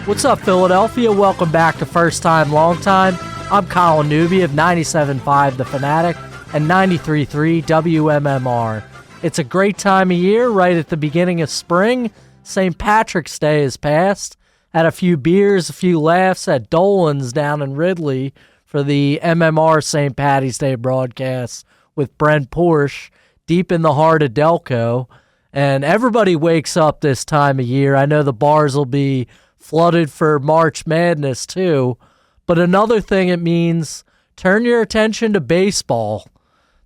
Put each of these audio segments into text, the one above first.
What's up, Philadelphia? Welcome back to First Time, Long Time. I'm Colin Newby of 97.5 The Fanatic and 93.3 WMMR. It's a great time of year right at the beginning of spring. St. Patrick's Day has passed. Had a few beers, a few laughs at Dolan's down in Ridley for the MMR St. Patty's Day broadcast with Brent Porsche deep in the heart of Delco. And everybody wakes up this time of year. I know the bars will be flooded for March Madness too. But another thing it means, turn your attention to baseball.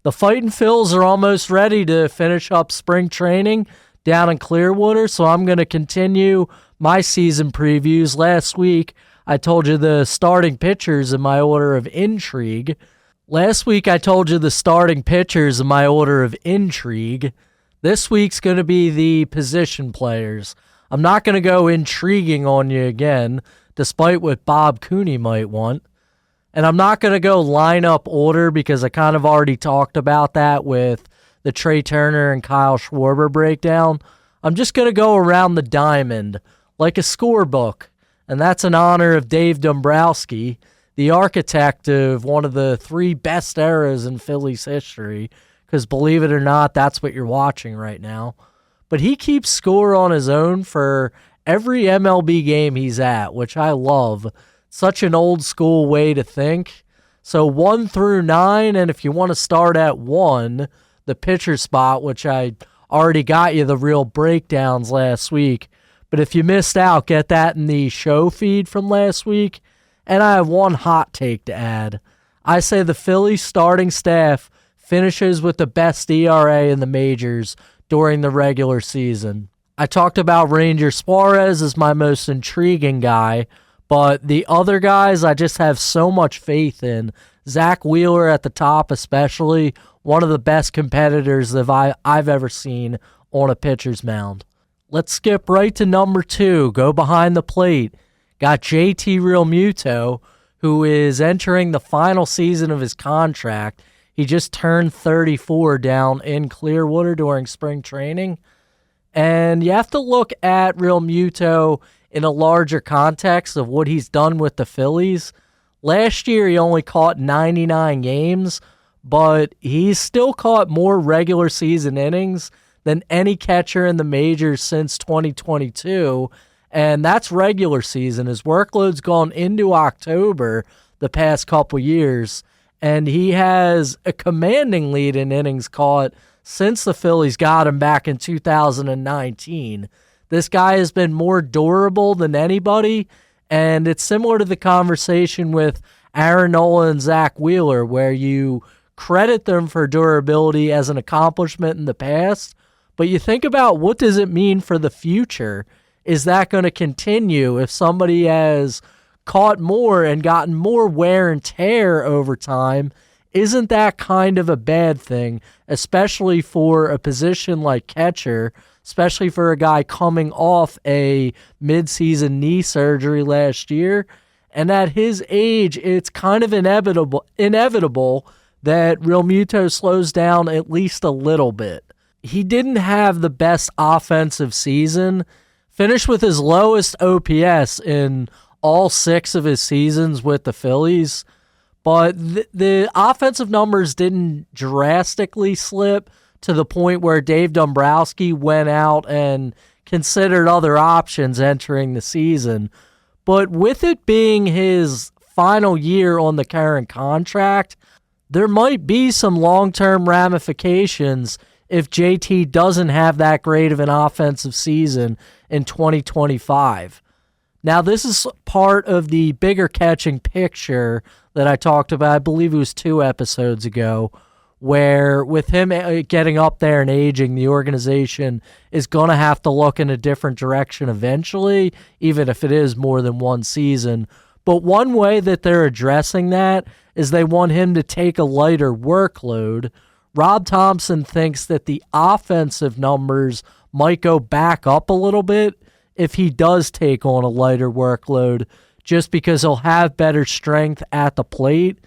The Fightin' Phils are almost ready to finish up spring training down in Clearwater, so I'm going to continue my season previews. Last week, I told you the starting pitchers in my order of intrigue. This week's going to be the position players. I'm not going to go intriguing on you again, despite what Bob Cooney might want. And I'm not going to go lineup order because I kind of already talked about that with the Trey Turner and Kyle Schwarber breakdown. I'm just going to go around the diamond like a scorebook. And that's in honor of Dave Dombrowski, the architect of one of the three best eras in Phillies history. Because believe it or not, that's what you're watching right now. But he keeps score on his own for every MLB game he's at, which I love. Such an old school way to think. So 1 through 9, and if you want to start at 1, the pitcher spot, which I already got you the real breakdowns last week. But if you missed out, get that in the show feed from last week. And I have one hot take to add. I say the Phillies starting staff finishes with the best ERA in the majors during the regular season. I talked about Ranger Suarez as my most intriguing guy, but the other guys I just have so much faith in. Zach Wheeler at the top especially, one of the best competitors that I've ever seen on a pitcher's mound. Let's skip right to number 2, go behind the plate. Got JT Realmuto, who is entering the final season of his contract. He just turned 34 down in Clearwater during spring training. And you have to look at Realmuto in a larger context of what he's done with the Phillies. Last year, he only caught 99 games, but he's still caught more regular season innings than any catcher in the majors since 2022. And that's regular season. His workload's gone into October the past couple years. And he has a commanding lead in innings caught since the Phillies got him back in 2019. This guy has been more durable than anybody, and it's similar to the conversation with Aaron Nola and Zach Wheeler, where you credit them for durability as an accomplishment in the past, but you think about what does it mean for the future? Is that going to continue if somebody has caught more and gotten more wear and tear over time? Isn't that kind of a bad thing, especially for a position like catcher, especially for a guy coming off a midseason knee surgery last year? And at his age, it's kind of inevitable that Realmuto slows down at least a little bit. He didn't have the best offensive season, finished with his lowest OPS in all 6 of his seasons with the Phillies, but the offensive numbers didn't drastically slip to the point where Dave Dombrowski went out and considered other options entering the season. But with it being his final year on the current contract, there might be some long-term ramifications if JT doesn't have that great of an offensive season in 2025. Now, this is part of the bigger catching picture that I talked about, I believe it was 2 episodes ago, where with him getting up there and aging, the organization is going to have to look in a different direction eventually, even if it is more than one season. But one way that they're addressing that is they want him to take a lighter workload. Rob Thompson thinks that the offensive numbers might go back up a little bit if he does take on a lighter workload, just because he'll have better strength at the plate.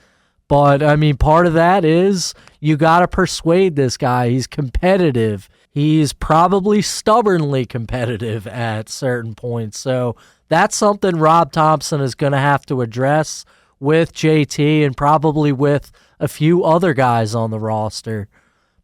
But, I mean, part of that is you got to persuade this guy. He's competitive. He's probably stubbornly competitive at certain points. So that's something Rob Thompson is going to have to address with JT and probably with a few other guys on the roster.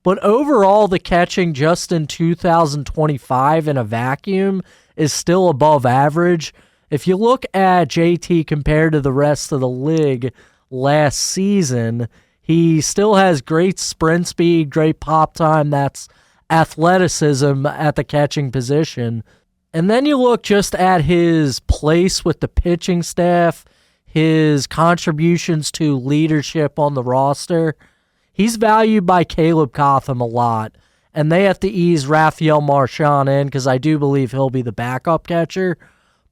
But overall, the catching just in 2025 in a vacuum is still above average. If you look at JT compared to the rest of the league last season, he still has great sprint speed, great pop time. That's athleticism at the catching position. And then you look just at his place with the pitching staff, his contributions to leadership on the roster. He's valued by Caleb Cotham a lot, and they have to ease Rafael Marchand in because I do believe he'll be the backup catcher.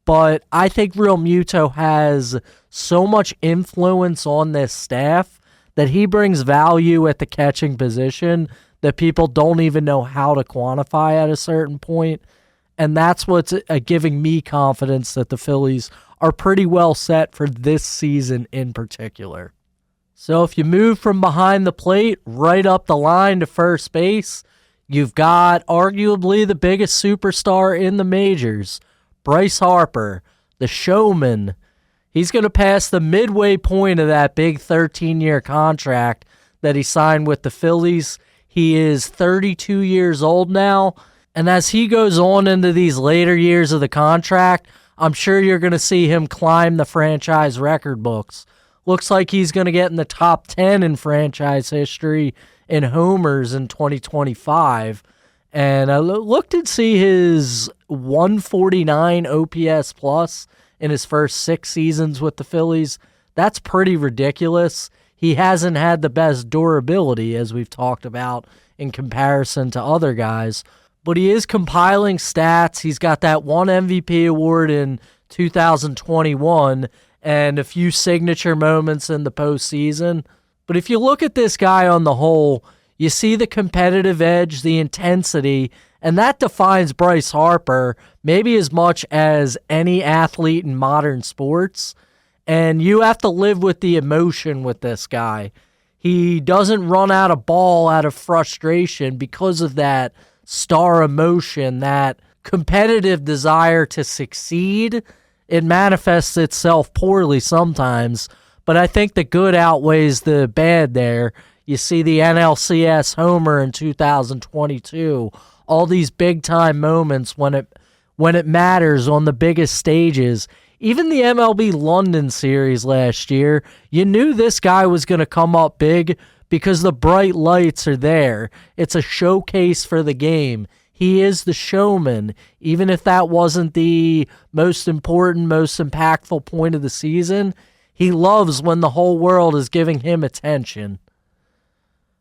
But I think Real Muto has so much influence on this staff that he brings value at the catching position that people don't even know how to quantify at a certain point. And that's what's giving me confidence that the Phillies are pretty well set for this season in particular. So if you move from behind the plate right up the line to first base, you've got arguably the biggest superstar in the majors, Bryce Harper, the showman. He's going to pass the midway point of that big 13-year contract that he signed with the Phillies. He is 32 years old now, and as he goes on into these later years of the contract, I'm sure you're going to see him climb the franchise record books. Looks like he's going to get in the top 10 in franchise history in homers in 2025. And I looked and see his 149 OPS plus in his first 6 seasons with the Phillies. That's pretty ridiculous. He hasn't had the best durability, as we've talked about, in comparison to other guys. But he is compiling stats. He's got that one MVP award in 2021 and a few signature moments in the postseason. But if you look at this guy on the whole, you see the competitive edge, the intensity, and that defines Bryce Harper maybe as much as any athlete in modern sports. And you have to live with the emotion with this guy. He doesn't run out of ball out of frustration because of that star emotion, that competitive desire to succeed. It manifests itself poorly sometimes, but I think the good outweighs the bad there. You see the NLCS homer in 2022, all these big-time moments when it matters on the biggest stages. Even the MLB London series last year, you knew this guy was going to come up big because the bright lights are there. It's a showcase for the game. He is the showman, even if that wasn't the most important, most impactful point of the season. He loves when the whole world is giving him attention.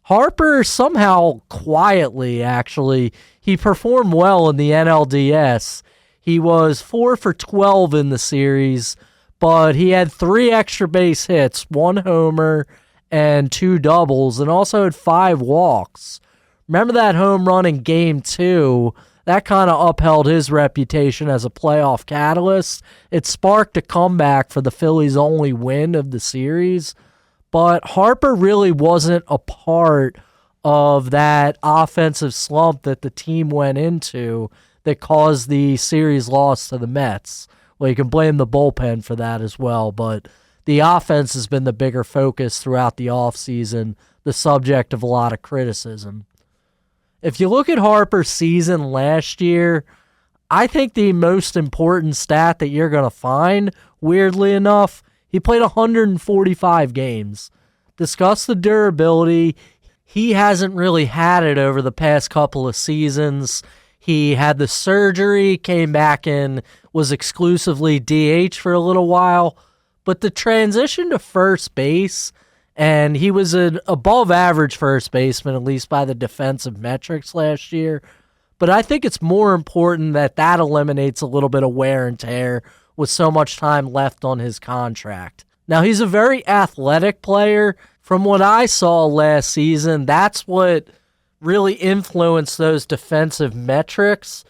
Harper somehow quietly, actually, he performed well in the NLDS. He was 4 for 12 in the series, but he had 3 extra base hits, 1 homer, and 2 doubles, and also had 5 walks. Remember that home run in Game 2? That kind of upheld his reputation as a playoff catalyst. It sparked a comeback for the Phillies' only win of the series. But Harper really wasn't a part of that offensive slump that the team went into that caused the series loss to the Mets. Well, you can blame the bullpen for that as well, but the offense has been the bigger focus throughout the offseason, the subject of a lot of criticism. If you look at Harper's season last year, I think the most important stat that you're going to find, weirdly enough, he played 145 games. Discuss the durability. He hasn't really had it over the past couple of seasons. He had the surgery, came back and was exclusively DH for a little while. But the transition to first base, and he was an above-average first baseman, at least by the defensive metrics last year. But I think it's more important that eliminates a little bit of wear and tear with so much time left on his contract. Now, he's a very athletic player. From what I saw last season, that's what really influenced those defensive metrics.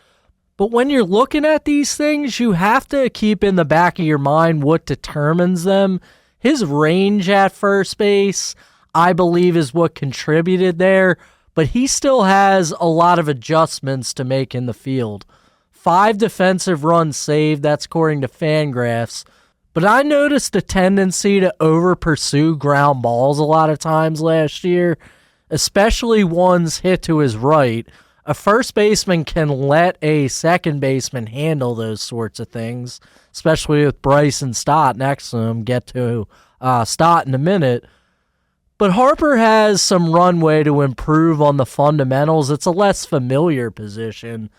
But when you're looking at these things, you have to keep in the back of your mind what determines them. His range at first base, I believe, is what contributed there. but he still has a lot of adjustments to make in the field. 5 defensive runs saved, that's according to Fangraphs. But I noticed a tendency to over-pursue ground balls a lot of times last year, especially ones hit to his right. A first baseman can let a second baseman handle those sorts of things, especially with Bryson Stott next to him. Get to Stott in a minute. But Harper has some runway to improve on the fundamentals. It's a less familiar position.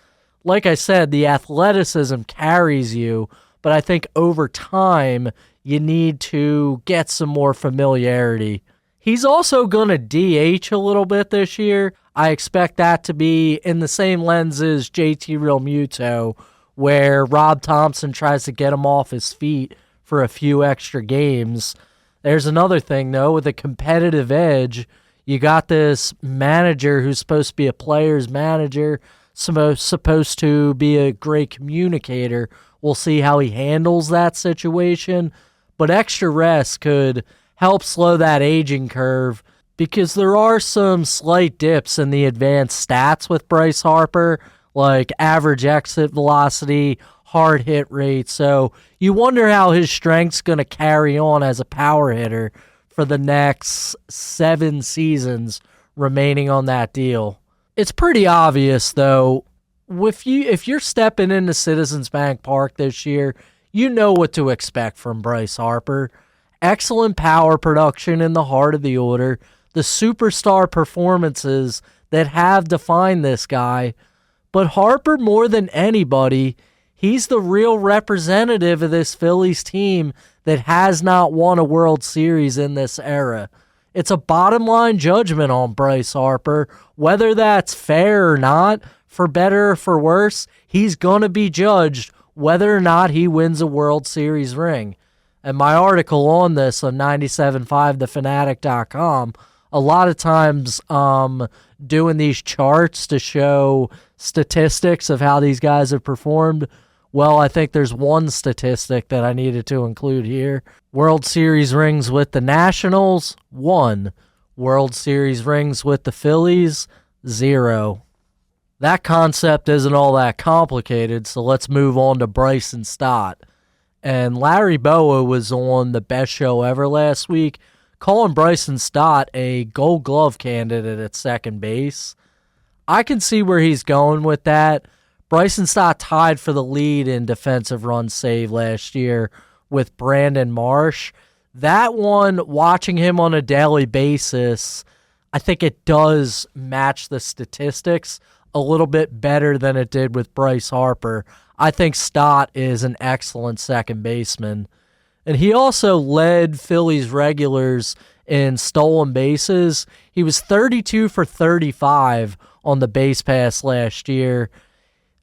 Like I said, the athleticism carries you, but I think over time, you need to get some more familiarity. He's also going to DH a little bit this year. I expect that to be in the same lens as JT Realmuto, where Rob Thompson tries to get him off his feet for a few extra games. There's another thing, though, with a competitive edge, you got this manager who's supposed to be a player's manager, supposed to be a great communicator. We'll see how he handles that situation, but extra rest could help slow that aging curve because there are some slight dips in the advanced stats with Bryce Harper, like average exit velocity, hard hit rate. So you wonder how his strength's going to carry on as a power hitter for the next 7 seasons remaining on that deal. It's pretty obvious, though, if you're stepping into Citizens Bank Park this year, you know what to expect from Bryce Harper. Excellent power production in the heart of the order, the superstar performances that have defined this guy. But Harper, more than anybody, he's the real representative of this Phillies team that has not won a World Series in this era. It's a bottom-line judgment on Bryce Harper. Whether that's fair or not, for better or for worse, he's going to be judged whether or not he wins a World Series ring. And my article on this on 975thefanatic.com, a lot of times doing these charts to show statistics of how these guys have performed. Well, I think there's one statistic that I needed to include here. World Series rings with the Nationals, 1. World Series rings with the Phillies, 0. That concept isn't all that complicated, so let's move on to Bryson Stott. And Larry Bowa was on the Best Show Ever last week, calling Bryson Stott a Gold Glove candidate at second base. I can see where he's going with that. Bryson Stott tied for the lead in defensive runs saved last year with Brandon Marsh. That one, watching him on a daily basis, I think it does match the statistics a little bit better than it did with Bryce Harper. I think Stott is an excellent second baseman. And he also led Phillies regulars in stolen bases. He was 32 for 35 on the base pass last year.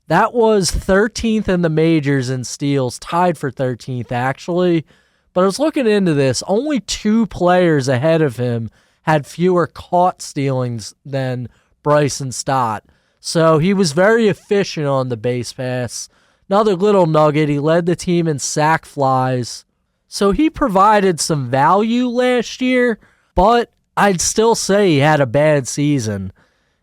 That was 13th in the majors in steals, tied for 13th actually. But I was looking into this. Only 2 players ahead of him had fewer caught stealings than Bryson Stott. So he was very efficient on the base pass. Another little nugget, he led the team in sac flies. So he provided some value last year, but I'd still say he had a bad season.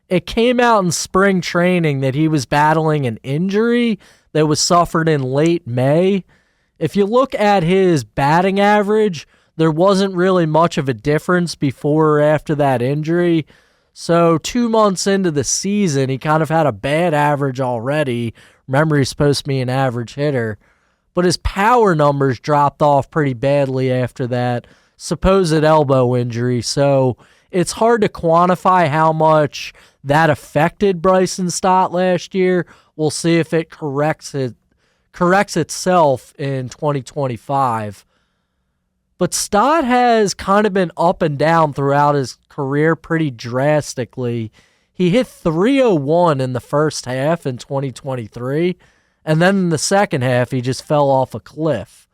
It came out in spring training that he was battling an injury that was suffered in late May. If you look at his batting average, there wasn't really much of a difference before or after that injury. So 2 months into the season, he kind of had a bad average already. Remember, he's supposed to be an average hitter. But his power numbers dropped off pretty badly after that supposed elbow injury. So it's hard to quantify how much that affected Bryson Stott last year. We'll see if it corrects itself in 2025. But Stott has kind of been up and down throughout his career pretty drastically. He hit 301 in the first half in 2023, and then in the second half, he just fell off a cliff.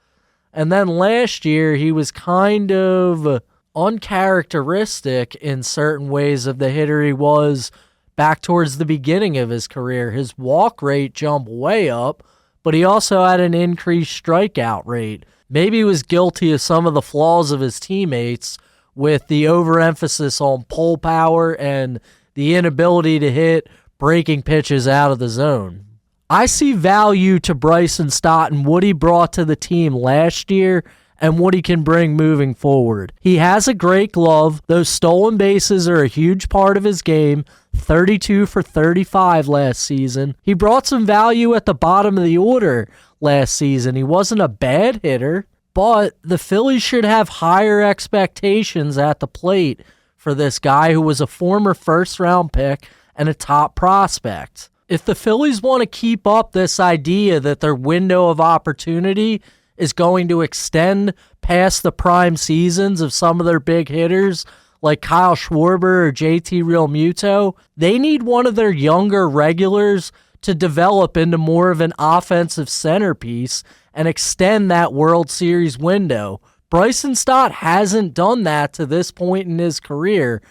And then last year, he was kind of uncharacteristic in certain ways of the hitter he was back towards the beginning of his career. His walk rate jumped way up, but he also had an increased strikeout rate. Maybe he was guilty of some of the flaws of his teammates with the overemphasis on pull power and the inability to hit breaking pitches out of the zone. I see value to Bryson Stott and what he brought to the team last year and what he can bring moving forward. He has a great glove. Those stolen bases are a huge part of his game. 32 for 35 last season. He brought some value at the bottom of the order last season. He wasn't a bad hitter, but the Phillies should have higher expectations at the plate for this guy who was a former first-round pick and a top prospect. If the Phillies want to keep up this idea that their window of opportunity is going to extend past the prime seasons of some of their big hitters like Kyle Schwarber or JT Realmuto, they need one of their younger regulars to develop into more of an offensive centerpiece and extend that World Series window. Bryson Stott hasn't done that to this point in his career.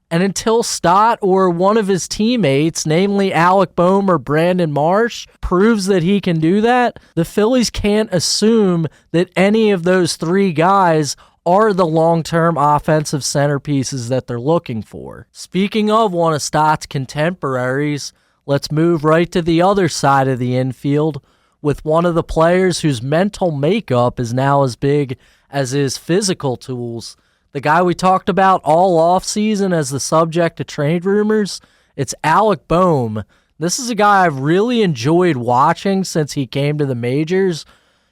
And until Stott or one of his teammates, namely Alec Boehm or Brandon Marsh, proves that he can do that, the Phillies can't assume that any of those three guys are the long-term offensive centerpieces that they're looking for. Speaking of one of Stott's contemporaries, let's move right to the other side of the infield with one of the players whose mental makeup is now as big as his physical tools. The guy we talked about all offseason as the subject of trade rumors, it's Alec Boehm. This is a guy I've really enjoyed watching since he came to the majors.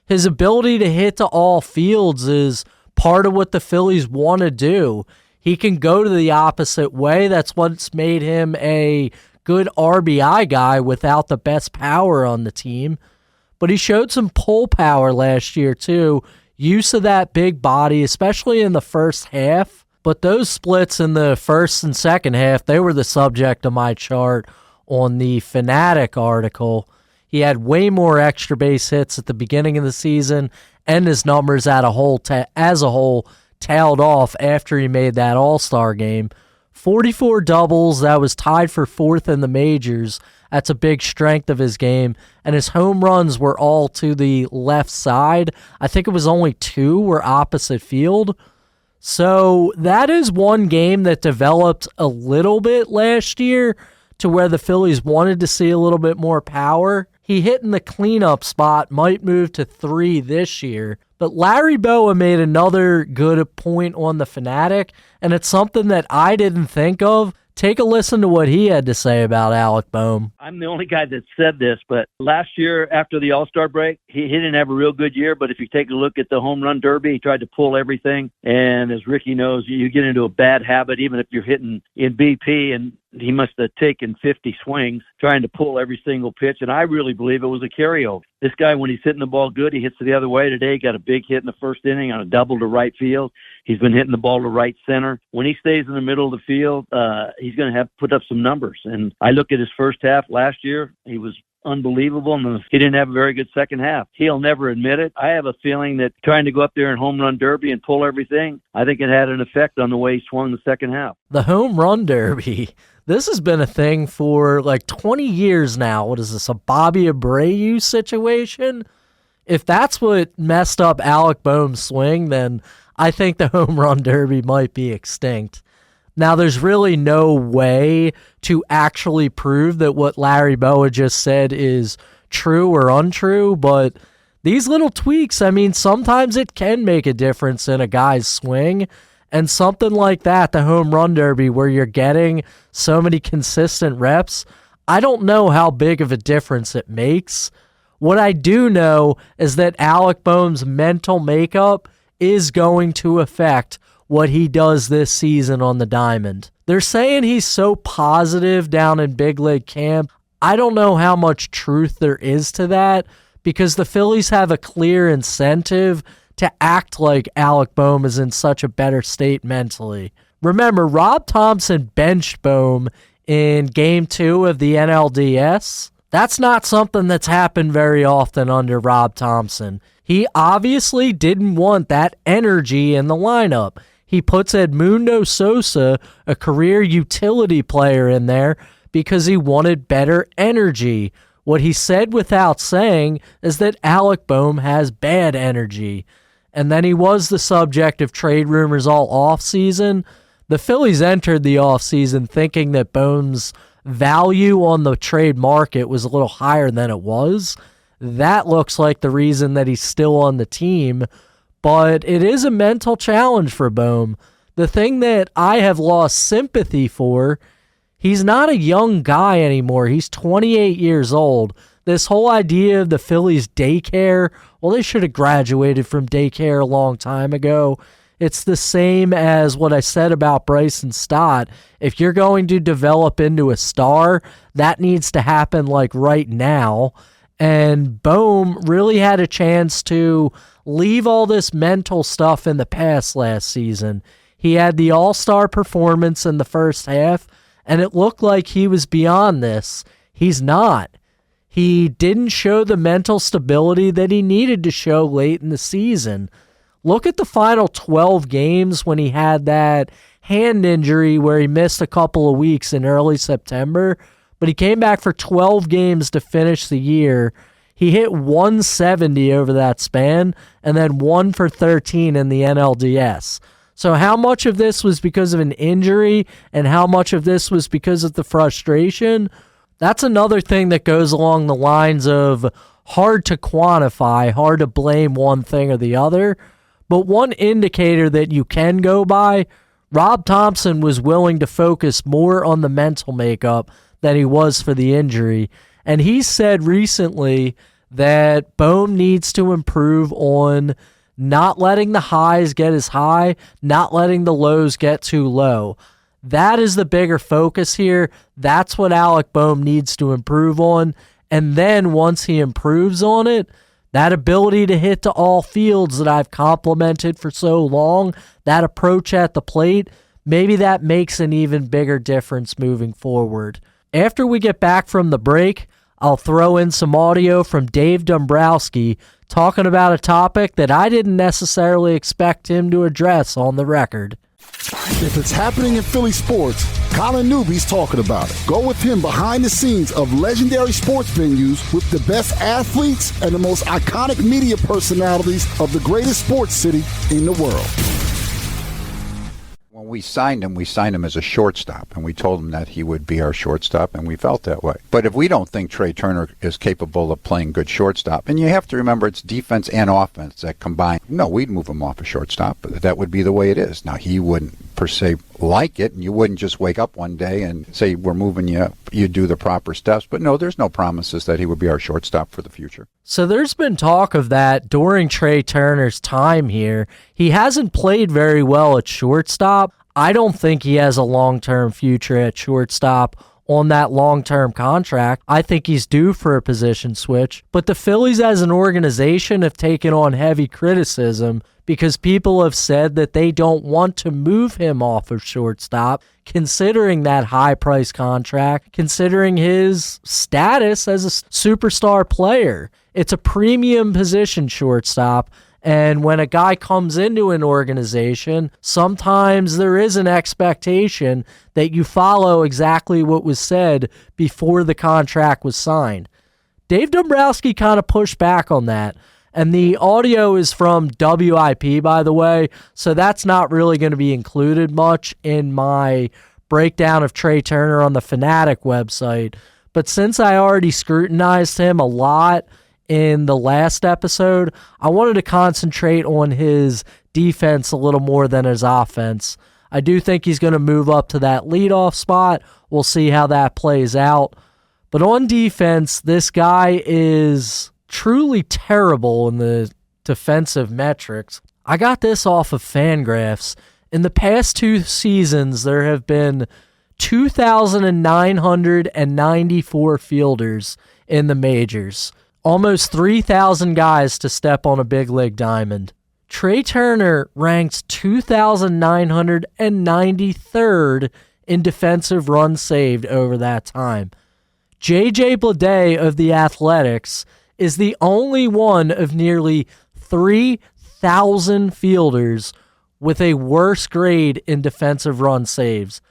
His ability to hit to all fields is part of what the Phillies want to do. He can go to the opposite way. That's what's made him a good RBI guy without the best power on the team. But he showed some pull power last year too. Use of that big body, especially in the first half. But those splits in the first and second half, they were the subject of my chart on the Fanatic article. He had way more extra base hits at the beginning of the season, and his numbers as a whole tailed off after he made that All-Star game. 44 doubles, that was tied for fourth in the majors. That's a big strength of his game. And his home runs were all to the left side. I think it was only 2 were opposite field. So that is one game that developed a little bit last year to where the Phillies wanted to see a little bit more power. He hit in the cleanup spot, might move to 3 this year. But Larry Boa made another good point on the Fanatic, and it's something that I didn't think of. Take a listen to what he had to say about Alec Boehm. I'm the only guy that said this, but last year after the All-Star break, he didn't have a real good year, but if you take a look at the home run derby, he tried to pull everything. And as Ricky knows, you get into a bad habit, even if you're hitting in BP, and he must have taken 50 swings trying to pull every single pitch, and I really believe it was a carryover. This guy, when he's hitting the ball good, he hits it the other way. Today, he got a big hit in the first inning on a double to right field. He's been hitting the ball to right center. When he stays in the middle of the field, he's going to have to put up some numbers. And I look at his first half last year, he was unbelievable, and he didn't have a very good second half. He'll never admit it. I have a feeling that trying to go up there and home run derby and pull everything, I think it had an effect on the way he swung the second half. The home run derby, this has been a thing for like 20 years now. What is this, a Bobby Abreu situation? If that's what messed up Alec Boehm's swing, then I think the home run derby might be extinct. Now, there's really no way to actually prove that what Larry Boa just said is true or untrue, but these little tweaks, I mean, sometimes it can make a difference in a guy's swing, and something like that, the home run derby, where you're getting so many consistent reps, I don't know how big of a difference it makes. What I do know is that Alec Boehm's mental makeup is going to affect what he does this season on the diamond. They're saying he's so positive down in big league camp. I don't know how much truth there is to that, because the Phillies have a clear incentive to act like Alec Boehm is in such a better state mentally. Remember, Rob Thompson benched Boehm in Game 2 of the NLDS. That's not something that's happened very often under Rob Thompson. He obviously didn't want that energy in the lineup. He puts Edmundo Sosa, a career utility player, in there because he wanted better energy. What he said without saying is that Alec Boehm has bad energy. And then he was the subject of trade rumors all offseason. The Phillies entered the offseason thinking that Bohm's value on the trade market was a little higher than it was. That looks like the reason that he's still on the team, but it is a mental challenge for Bohm. The thing that I have lost sympathy for, he's not a young guy anymore. He's 28 years old. This whole idea of the Phillies daycare, well, they should have graduated from daycare a long time ago. It's the same as what I said about Bryson Stott. If you're going to develop into a star, that needs to happen like right now. And Bohm really had a chance to leave all this mental stuff in the past last season. He had the all-star performance in the first half, and it looked like he was beyond this. He's not. He didn't show the mental stability that he needed to show late in the season. Look at the final 12 games when he had that hand injury where he missed a couple of weeks in early September, but he came back for 12 games to finish the year. He hit 170 over that span and then 1 for 13 in the NLDS. So how much of this was because of an injury and how much of this was because of the frustration? That's another thing that goes along the lines of hard to quantify, hard to blame one thing or the other. But one indicator that you can go by, Rob Thompson was willing to focus more on the mental makeup than he was for the injury. And he said recently that Bohm needs to improve on not letting the highs get as high, not letting the lows get too low. That is the bigger focus here. That's what Alec Bohm needs to improve on. And then once he improves on it, that ability to hit to all fields that I've complimented for so long, that approach at the plate, maybe that makes an even bigger difference moving forward. After we get back from the break, I'll throw in some audio from Dave Dombrowski talking about a topic that I didn't necessarily expect him to address on the record. If it's happening in Philly sports, Colin Newby's talking about it. Go with him behind the scenes of legendary sports venues with the best athletes and the most iconic media personalities of the greatest sports city in the world. When we signed him as a shortstop, and we told him that he would be our shortstop, and we felt that way. But if we don't think Trey Turner is capable of playing good shortstop, and you have to remember it's defense and offense that combine, no, we'd move him off a shortstop. That would be the way it is. Now, he wouldn't per se like it, and you wouldn't just wake up one day and say, we're moving you up. You do the proper steps. But no, there's no promises that he would be our shortstop for the future. So there's been talk of that during Trey Turner's time here. He hasn't played very well at shortstop. I don't think he has a long-term future at shortstop on that long-term contract. I think he's due for a position switch. But the Phillies as an organization have taken on heavy criticism because people have said that they don't want to move him off of shortstop, considering that high-price contract, considering his status as a superstar player. It's a premium position, shortstop. And when a guy comes into an organization, sometimes there is an expectation that you follow exactly what was said before the contract was signed. Dave Dombrowski kind of pushed back on that. And the audio is from WIP, by the way, so that's not really going to be included much in my breakdown of Trey Turner on the Fanatic website. But since I already scrutinized him a lot in the last episode, I wanted to concentrate on his defense a little more than his offense. I do think he's going to move up to that leadoff spot. We'll see how that plays out. But on defense, this guy is truly terrible in the defensive metrics. I got this off of Fangraphs. In the past 2 seasons, there have been 2,994 fielders in the majors. Almost 3,000 guys to step on a big league diamond. Trey Turner ranks 2,993rd in defensive runs saved over that time. J.J. Bleday of the Athletics is the only one of nearly 3,000 fielders with a worse grade in defensive run saves.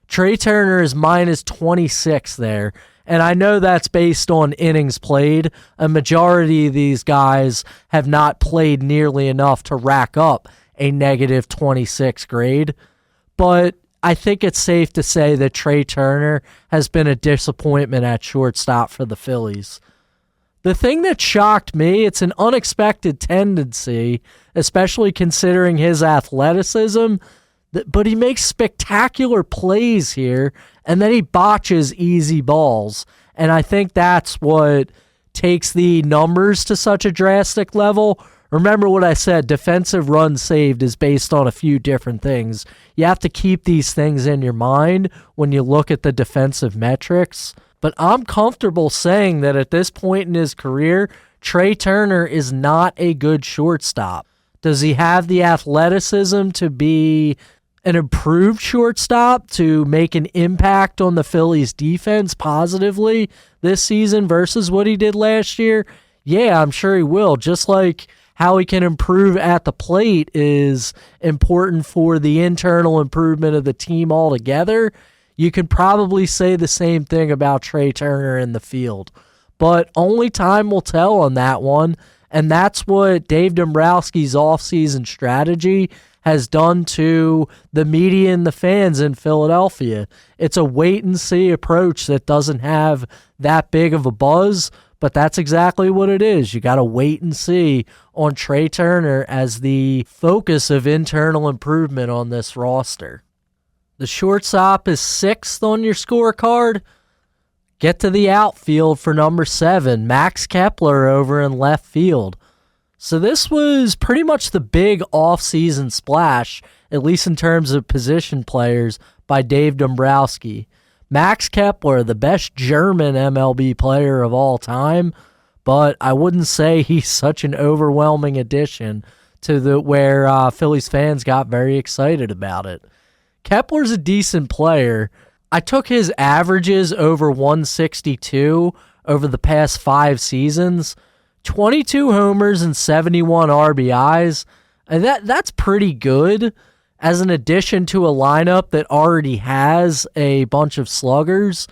Trey Turner is minus 26 there, and I know that's based on innings played. A majority of these guys have not played nearly enough to rack up a negative 26 grade. but I think it's safe to say that Trey Turner has been a disappointment at shortstop for the Phillies. The thing that shocked me, it's an unexpected tendency, especially considering his athleticism, but he makes spectacular plays here, and then he botches easy balls. And I think that's what takes the numbers to such a drastic level. Remember what I said, defensive runs saved is based on a few different things. You have to keep these things in your mind when you look at the defensive metrics. But I'm comfortable saying that at this point in his career, Trey Turner is not a good shortstop. Does he have the athleticism to be an improved shortstop, to make an impact on the Phillies defense positively this season versus what he did last year? Yeah, I'm sure he will. Just like how he can improve at the plate is important for the internal improvement of the team altogether. You can probably say the same thing about Trey Turner in the field. But only time will tell on that one, and that's what Dave Dombrowski's offseason strategy has done to the media and the fans in Philadelphia. It's a wait-and-see approach that doesn't have that big of a buzz, but that's exactly what it is. You got to wait and see on Trey Turner as the focus of internal improvement on this roster. The shortstop is 6th on your scorecard. Get to the outfield for number 7, Max Kepler over in left field. So this was pretty much the big offseason splash, at least in terms of position players, by Dave Dombrowski. Max Kepler, the best German MLB player of all time, but I wouldn't say he's such an overwhelming addition to where Phillies fans got very excited about it. Kepler's a decent player. I took his averages over 162 over the past 5 seasons. 22 homers and 71 RBIs. And that's pretty good as an addition to a lineup that already has a bunch of sluggers.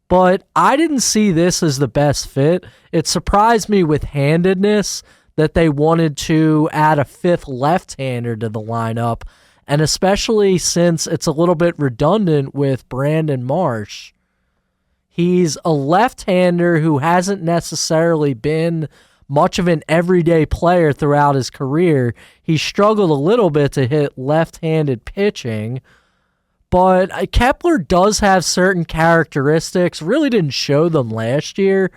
But I didn't see this as the best fit. It surprised me with handedness that they wanted to add a 5th left-hander to the lineup, and especially since it's a little bit redundant with Brandon Marsh. He's a left-hander who hasn't necessarily been much of an everyday player throughout his career. He struggled a little bit to hit left-handed pitching, but Kepler does have certain characteristics, really didn't show them last year,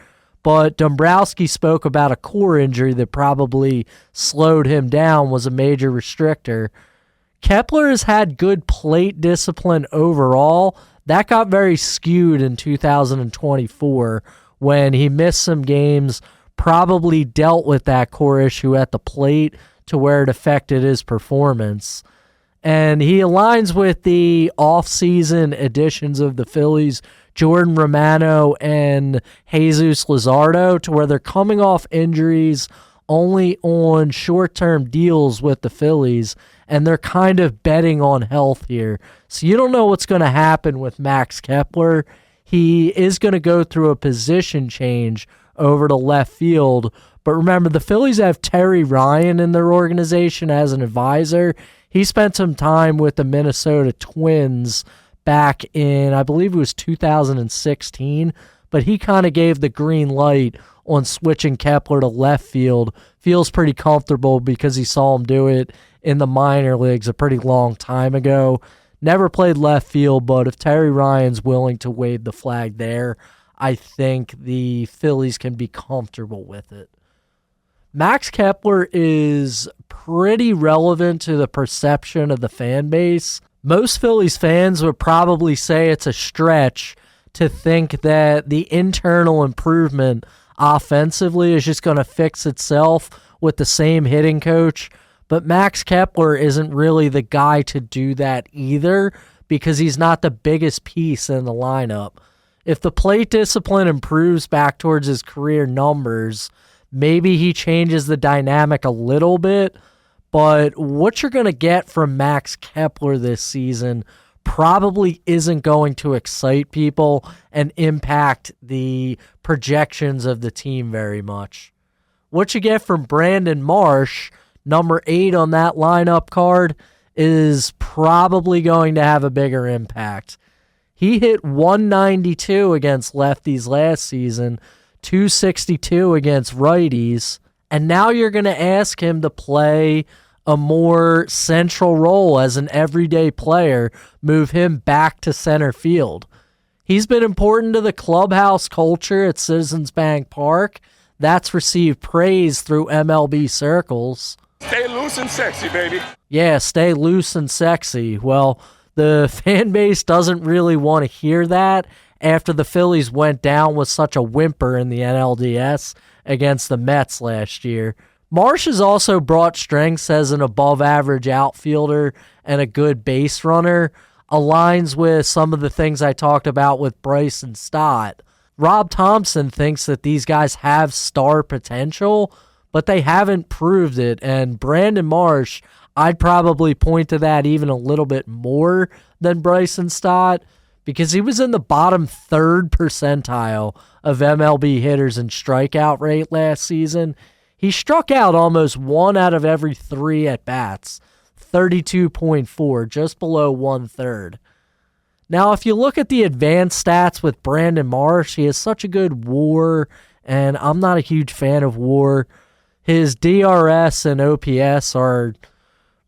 but Dombrowski spoke about a core injury that probably slowed him down, was a major restrictor. Kepler has had good plate discipline overall. That got very skewed in 2024 when he missed some games, probably dealt with that core issue at the plate to where it affected his performance. And he aligns with the off-season additions of the Phillies, Jordan Romano and Jesus Luzardo, to where they're coming off injuries only on short-term deals with the Phillies, and they're kind of betting on health here. So you don't know what's going to happen with Max Kepler. He is going to go through a position change over to left field. But remember, the Phillies have Terry Ryan in their organization as an advisor. He spent some time with the Minnesota Twins back in, I believe it was 2016, but he kind of gave the green light on switching Kepler to left field. Feels pretty comfortable because he saw him do it in the minor leagues a pretty long time ago. Never played left field, but if Terry Ryan's willing to wave the flag there, I think the Phillies can be comfortable with it. Max Kepler is pretty relevant to the perception of the fan base. Most Phillies fans would probably say it's a stretch to think that the internal improvement offensively is just going to fix itself with the same hitting coach. But Max Kepler isn't really the guy to do that either because he's not the biggest piece in the lineup. If the plate discipline improves back towards his career numbers, maybe he changes the dynamic a little bit, but what you're going to get from Max Kepler this season probably isn't going to excite people and impact the projections of the team very much. What you get from Brandon Marsh, number 8 on that lineup card, is probably going to have a bigger impact. He hit 192 against lefties last season, 262 against righties, and now you're going to ask him to play a more central role as an everyday player, move him back to center field. He's been important to the clubhouse culture at Citizens Bank Park. That's received praise through MLB circles. Stay loose and sexy, baby. Yeah, stay loose and sexy. Well, the fan base doesn't really want to hear that after the Phillies went down with such a whimper in the NLDS against the Mets last year. Marsh has also brought strengths as an above-average outfielder and a good base runner, aligns with some of the things I talked about with Bryce and Stott. Rob Thompson thinks that these guys have star potential, but they haven't proved it, and Brandon Marsh, I'd probably point to that even a little bit more than Bryson Stott because he was in the bottom third percentile of MLB hitters in strikeout rate last season. He struck out almost 1 out of every 3 at-bats, 32.4, just below 1/3. Now, if you look at the advanced stats with Brandon Marsh, he has such a good WAR, and I'm not a huge fan of WAR. His DRS and OPS are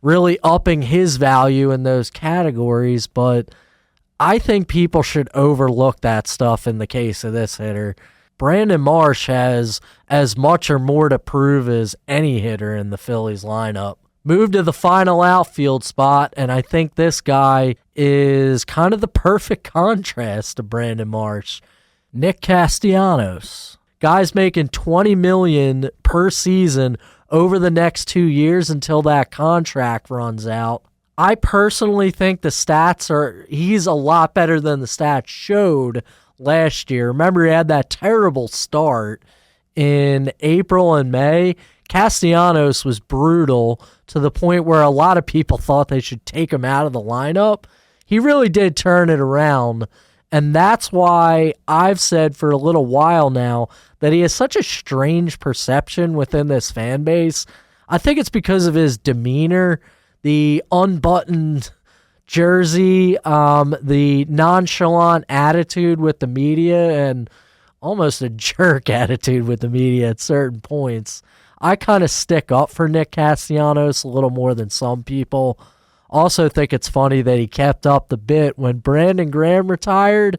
really upping his value in those categories, but I think people should overlook that stuff in the case of this hitter. Brandon Marsh has as much or more to prove as any hitter in the Phillies lineup. Move to the final outfield spot, and I think this guy is kind of the perfect contrast to Brandon Marsh. Nick Castellanos. Guy's making $20 million per season over the next 2 years until that contract runs out. I personally think he's a lot better than the stats showed last year. Remember, he had that terrible start in April and May. Castellanos was brutal to the point where a lot of people thought they should take him out of the lineup. He really did turn it around, and that's why I've said for a little while now that he has such a strange perception within this fan base. I think it's because of his demeanor, the unbuttoned jersey, the nonchalant attitude with the media, and almost a jerk attitude with the media at certain points. I kind of stick up for Nick Castellanos a little more than some people. Also think it's funny that he kept up the bit when Brandon Graham retired.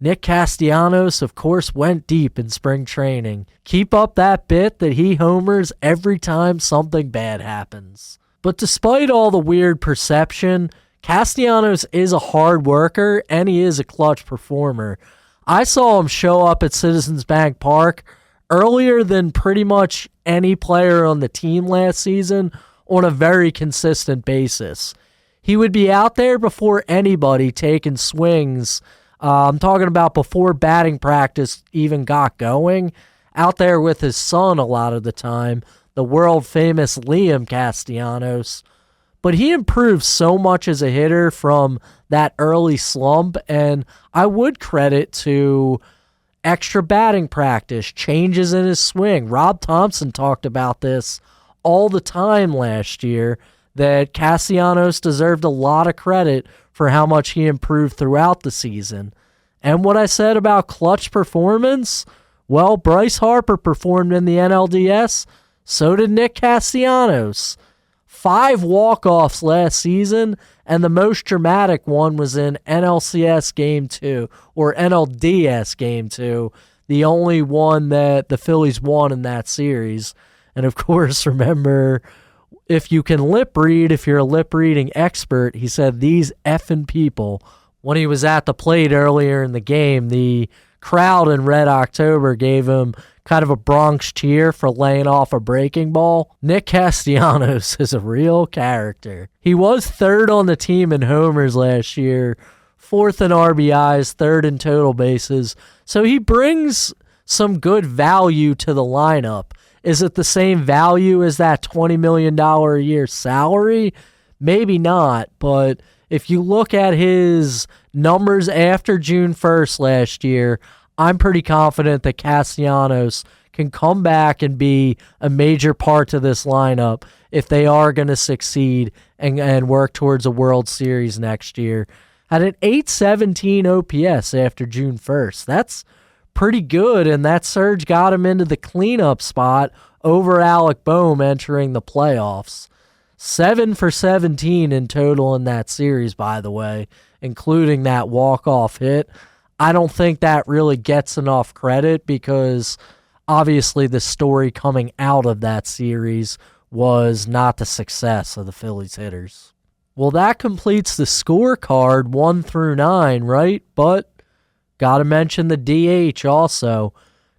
Nick Castellanos, of course, went deep in spring training. Keep up that bit that he homers every time something bad happens. But despite all the weird perception, Castellanos is a hard worker and he is a clutch performer. I saw him show up at Citizens Bank Park earlier than pretty much any player on the team last season on a very consistent basis. He would be out there before anybody taking swings. I'm talking about before batting practice even got going. Out there with his son a lot of the time, the world-famous Liam Castellanos. But he improved so much as a hitter from that early slump, and I would credit to extra batting practice, changes in his swing. Rob Thompson talked about this all the time last year, that Castellanos deserved a lot of credit for how much he improved throughout the season. And what I said about clutch performance, well, Bryce Harper performed in the NLDS, so did Nick Castellanos. 5 walk-offs last season, and the most dramatic one was in NLCS Game 2, or NLDS Game 2, the only one that the Phillies won in that series. And of course, remember, if you can lip read, if you're a lip reading expert, he said these effing people. When he was at the plate earlier in the game, the crowd in Red October gave him kind of a Bronx cheer for laying off a breaking ball. Nick Castellanos is a real character. He was 3rd on the team in homers last year, 4th in RBIs, 3rd in total bases. So he brings some good value to the lineup. Is it the same value as that $20 million a year salary? Maybe not, but if you look at his numbers after June 1st last year, I'm pretty confident that Castellanos can come back and be a major part to this lineup if they are going to succeed and work towards a World Series next year. Had an .817 OPS after June 1st. That's pretty good, and that surge got him into the cleanup spot over Alec Boehm entering the playoffs. 7 for 17 in total in that series, by the way, including that walk-off hit. I don't think that really gets enough credit because obviously the story coming out of that series was not the success of the Phillies hitters. Well, that completes the scorecard 1 through 9, right? But gotta mention the DH also.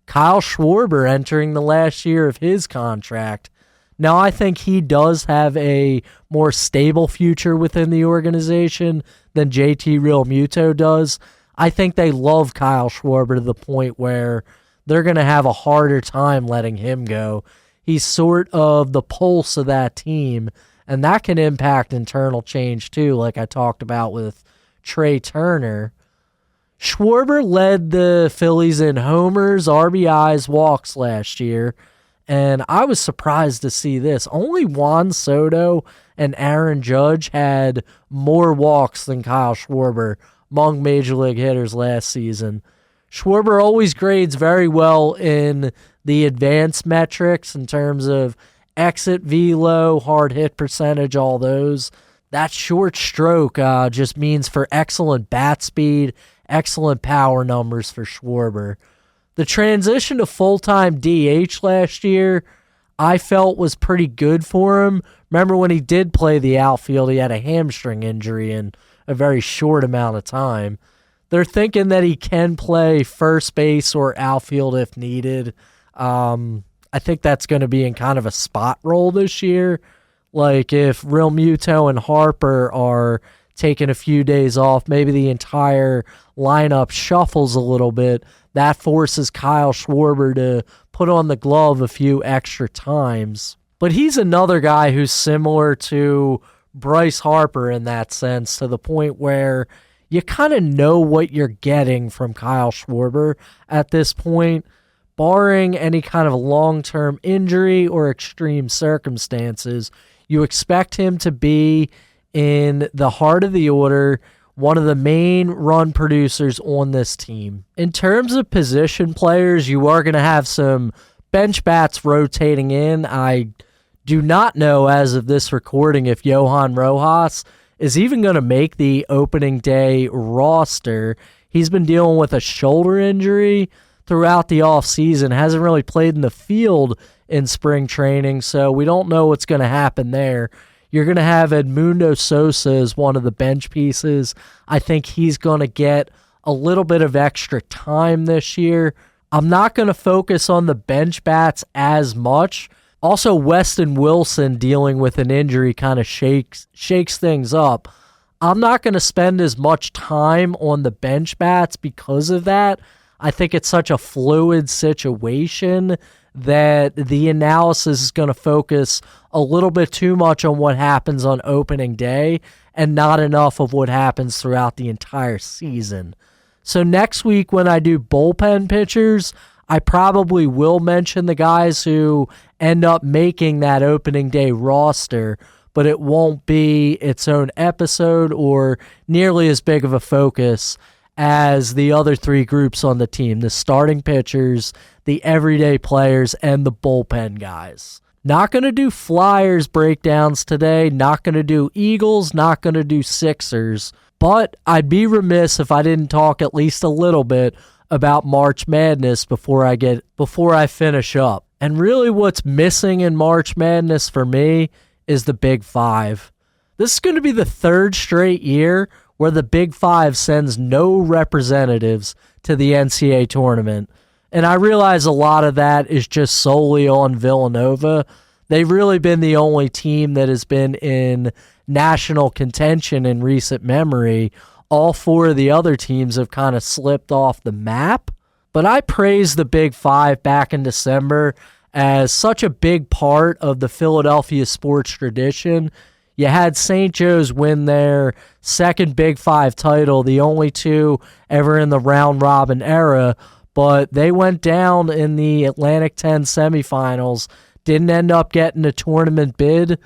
Kyle Schwarber entering the last year of his contract. Now, I think he does have a more stable future within the organization than JT Realmuto does. I think they love Kyle Schwarber to the point where they're going to have a harder time letting him go. He's sort of the pulse of that team, and that can impact internal change too, like I talked about with Trey Turner. Schwarber led the Phillies in homers, RBIs, walks last year, and I was surprised to see this. Only Juan Soto and Aaron Judge had more walks than Kyle Schwarber among Major League hitters last season. Schwarber always grades very well in the advanced metrics in terms of exit velo, hard hit percentage, all those. That short stroke just means for excellent bat speed, excellent power numbers for Schwarber. The transition to full-time DH last year, I felt was pretty good for him. Remember when he did play the outfield, he had a hamstring injury in a very short amount of time. They're thinking that he can play first base or outfield if needed. I think that's going to be in kind of a spot role this year. Like if Realmuto and Harper are taking a few days off, maybe the entire lineup shuffles a little bit. That forces Kyle Schwarber to put on the glove a few extra times. But he's another guy who's similar to Bryce Harper in that sense, to the point where you kind of know what you're getting from Kyle Schwarber at this point. Barring any kind of long-term injury or extreme circumstances, you expect him to be in the heart of the order, one of the main run producers on this team. In terms of position players, you are going to have some bench bats rotating in. I do not know as of this recording if Johan Rojas is even going to make the opening day roster. He's been dealing with a shoulder injury throughout the offseason, hasn't really played in the field in spring training, so we don't know what's going to happen there. You're going to have Edmundo Sosa as one of the bench pieces. I think he's going to get a little bit of extra time this year. I'm not going to focus on the bench bats as much. Also, Weston Wilson dealing with an injury kind of shakes things up. I'm not going to spend as much time on the bench bats because of that. I think it's such a fluid situation that the analysis is going to focus a little bit too much on what happens on opening day and not enough of what happens throughout the entire season. So next week when I do bullpen pitchers, I probably will mention the guys who end up making that opening day roster, but it won't be its own episode or nearly as big of a focus as the other three groups on the team, the starting pitchers, the everyday players, and the bullpen guys. Not going to do Flyers breakdowns today, not going to do Eagles, not going to do Sixers, but I'd be remiss if I didn't talk at least a little bit about March Madness before I finish up. And really what's missing in March Madness for me is the Big Five. This is going to be the third straight year where the Big Five sends no representatives to the NCAA tournament. And I realize a lot of that is just solely on Villanova. They've really been the only team that has been in national contention in recent memory. All four of the other teams have kind of slipped off the map. But I praised the Big Five back in December as such a big part of the Philadelphia sports tradition. You had St. Joe's win their second Big Five title, the only two ever in the round-robin era, but they went down in the Atlantic 10 semifinals, didn't end up getting a tournament bid.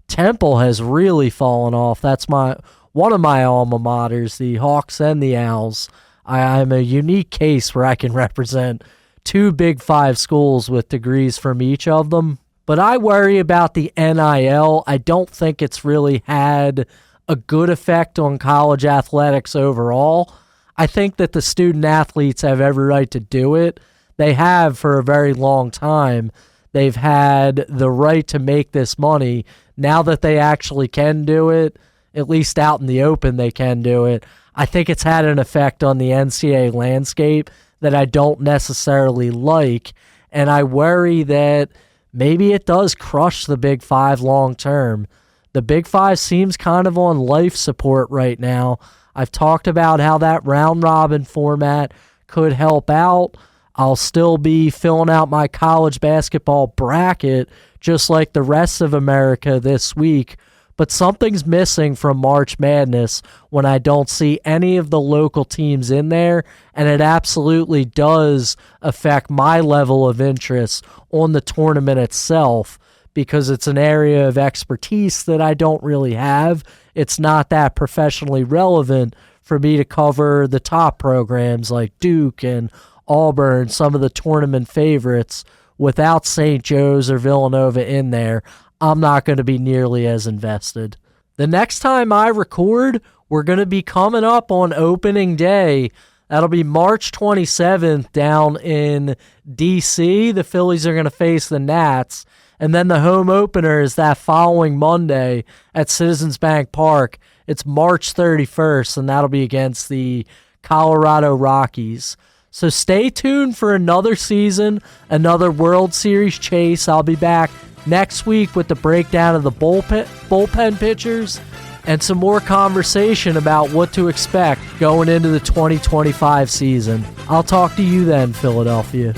Temple has really fallen off. That's one of my alma maters, the Hawks and the Owls. I'm a unique case where I can represent two Big Five schools with degrees from each of them. But I worry about the NIL. I don't think it's really had a good effect on college athletics overall. I think that the student athletes have every right to do it. They have for a very long time. They've had the right to make this money. Now that they actually can do it, at least out in the open they can do it, I think it's had an effect on the NCAA landscape that I don't necessarily like, and I worry that maybe it does crush the Big Five long term. The Big Five seems kind of on life support right now. I've talked about how that round-robin format could help out. I'll still be filling out my college basketball bracket just like the rest of America this week, but something's missing from March Madness when I don't see any of the local teams in there, and it absolutely does affect my level of interest on the tournament itself because it's an area of expertise that I don't really have. It's not that professionally relevant for me to cover the top programs like Duke and Auburn, some of the tournament favorites. Without St. Joe's or Villanova in there, I'm not going to be nearly as invested. The next time I record, we're going to be coming up on opening day. That'll be March 27th down in D.C. The Phillies are going to face the Nats. And then the home opener is that following Monday at Citizens Bank Park. It's March 31st, and that'll be against the Colorado Rockies. So stay tuned for another season, another World Series chase. I'll be back next week with the breakdown of the bullpen pitchers and some more conversation about what to expect going into the 2025 season. I'll talk to you then, Philadelphia.